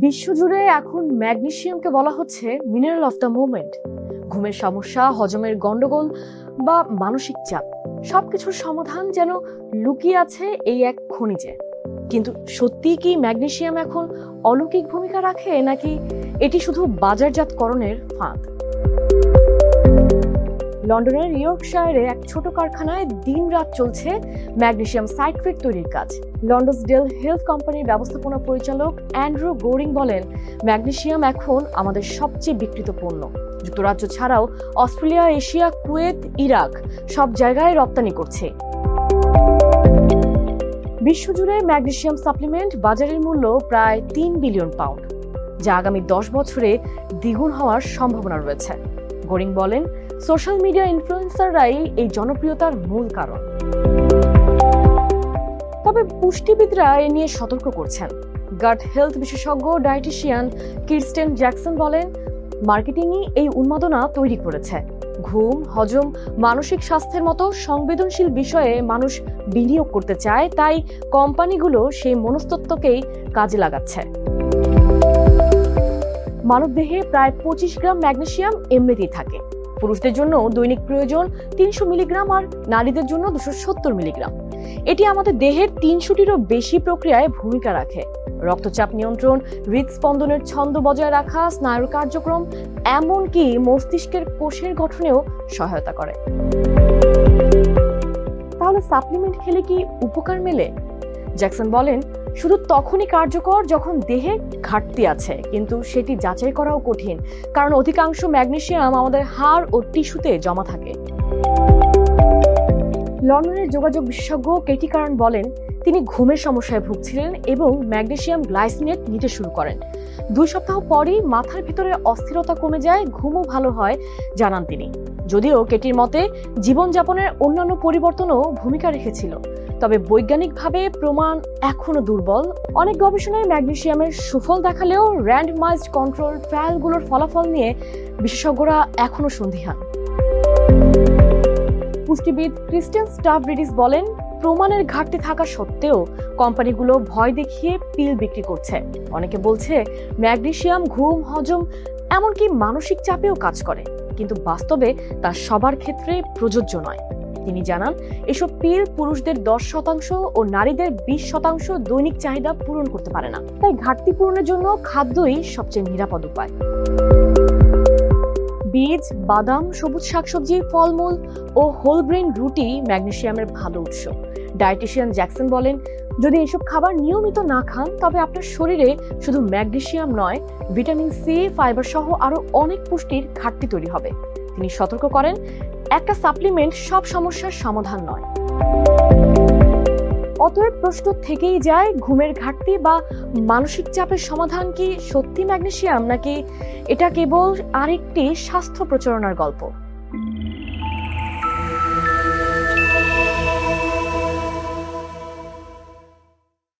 বিশ্বজুড়ে এখন ম্যাগনেসিয়ামকে বলা হচ্ছে মিনারেল অফ দ্য মোমেন্ট। ঘুমের সমস্যা, হজমের গন্ডগোল বা মানসিক চাপ সবকিছুর সমাধান যেন লুকিয়ে আছে এই এক খনিজে। কিন্তু সত্যি কি ম্যাগনেসিয়াম এখন অলৌকিক ভূমিকা রাখে, নাকি এটি শুধু বাজারজাতকরণের ফাঁদ? লন্ডনের ইয়র্কশায়ারে এক ছোট কারখানায় দিনরাত চলছে ম্যাগনেসিয়াম সাইট্রেট তৈরির কাজ। লন্ডনসডেল হেলথ কোম্পানির ব্যবস্থাপনা পরিচালক অ্যান্ড্রু গোরিং বলেন, ম্যাগনেসিয়াম এখন আমাদের সবচেয়ে বিক্রিত পণ্য। যুক্তরাজ্য ছাড়াও অস্ট্রেলিয়া, এশিয়া, কুয়েত, ইরাক সব জায়গায় রপ্তানি করছে। বিশ্বজুড়ে ম্যাগনেসিয়াম সাপ্লিমেন্ট বাজারের মূল্য প্রায় 3 বিলিয়ন পাউন্ড, যা আগামী 10 বছরে দ্বিগুণ হওয়ার সম্ভাবনা রয়েছে। গোরিং বলেন, সোশ্যাল মিডিয়া ইনফ্লুয়েন্সাররাই এই জনপ্রিয়তার মূল কারণ। তবে পুষ্টিবিদরা এ নিয়ে সতর্ক করছেন। গাট হেলথ বিশেষজ্ঞ ডায়েটিশিয়ান কিরস্টেন জ্যাকসন বলেন, মার্কেটিংই এই উন্মাদনা তৈরি করেছে। ঘুম, হজম, মানসিক স্বাস্থ্যের মতো সংবেদনশীল বিষয়ে মানুষ বিনিয়োগ করতে চায়, তাই কোম্পানিগুলো সেই মনস্তত্ত্বকেই কাজে লাগাচ্ছে। মানবদেহে প্রায় 25 গ্রাম ম্যাগনেসিয়াম এমনিতেই থাকে। পুরুষদের জন্য দৈনিক প্রয়োজন 300 মিলিগ্রাম আর নারীদের জন্য 270 মিলিগ্রাম। এটি আমাদের দেহের 300টিরও বেশি প্রক্রিয়ায় ভূমিকা রাখে। রক্তচাপ নিয়ন্ত্রণ, হৃদস্পন্দনের ছন্দ বজায় রাখা, স্নায়ুর কার্যক্রম, এমনকি মস্তিষ্কের কোষের গঠনেও সহায়তা করে। তাহলে সাপ্লিমেন্ট খেলে কি উপকার মেলে? জ্যাকসন বলেন, শুধু তখনই কার্যকর যখন দেহে ঘাটতি আছে, কিন্তু সেটি যাচাই করাও কঠিন, কারণ অধিকাংশ ম্যাগনেসিয়াম আমাদের হাড় ও টিস্যুতে জমা থাকে। লন্ডনের যোগাযোগ বিশেষজ্ঞ কেটি কারন বলেন, তিনি ঘুমের সমস্যায় ভুগছিলেন এবং ম্যাগনেসিয়াম গ্লাইসিনেট নিতে শুরু করেন। 2 সপ্তাহ পরই মাথার ভিতরে অস্থিরতা কমে যায়, ঘুমও ভালো হয়, জানান তিনি। যদিও কেটির মতে জীবনযাপনের অন্যান্য পরিবর্তনও ভূমিকা রেখেছিল, তবে বৈজ্ঞানিকভাবে প্রমাণ এখনো দুর্বল। অনেক গবেষণায় ম্যাগনেসিয়ামের সুফল দেখালেও র্যান্ডমাইজড কন্ট্রোল ট্রায়ালগুলোর ফলাফল নিয়ে বিশেষজ্ঞরা এখনো সন্দিহান। পুষ্টিবিদ ক্রিস্টেন স্টাভরিডিস বলেন, প্রমাণের ঘাটতি থাকা সত্ত্বেও কোম্পানিগুলো ভয় দেখিয়ে পিল বিক্রি করছে। অনেকে বলছে ম্যাগনেসিয়াম ঘুম, হজম, এমনকি মানসিক চাপেও কাজ করে, কিন্তু বাস্তবে তা সবার ক্ষেত্রে প্রযোজ্য নয়। তিনি জানান, এসব পিল পুরুষদের 10% ও নারীদের 20% দৈনিক চাহিদা পূরণ করতে পারে না। তাই ঘাটতি পূরণের জন্য খাদ্যই সবচেয়ে নিরাপদ উপায়। বীজ, বাদাম, সবুজ শাকসবজি, ফলমূল ও হোল গ্রেইন রুটি ম্যাগনেসিয়ামের ভালো উৎস। ডায়েটিশিয়ান জ্যাকসন বলেন, যদি এসব খাবার নিয়মিত না খান, তবে আপনার শরীরে শুধু ম্যাগনেসিয়াম নয়, ভিটামিন সি, ফাইবার সহ আরো অনেক পুষ্টির ঘাটতি তৈরি হবে। তিনি সতর্ক করেন, একটা সাপ্লিমেন্ট সব সমস্যার সমাধান নয়। অতএব প্রশ্ন থেকেই যায়, ঘুমের ঘাটতি বা মানসিক চাপের সমাধান কি সত্যি ম্যাগনেসিয়াম, নাকি এটা কেবল আরেকটি স্বাস্থ্য প্রচারণার গল্প?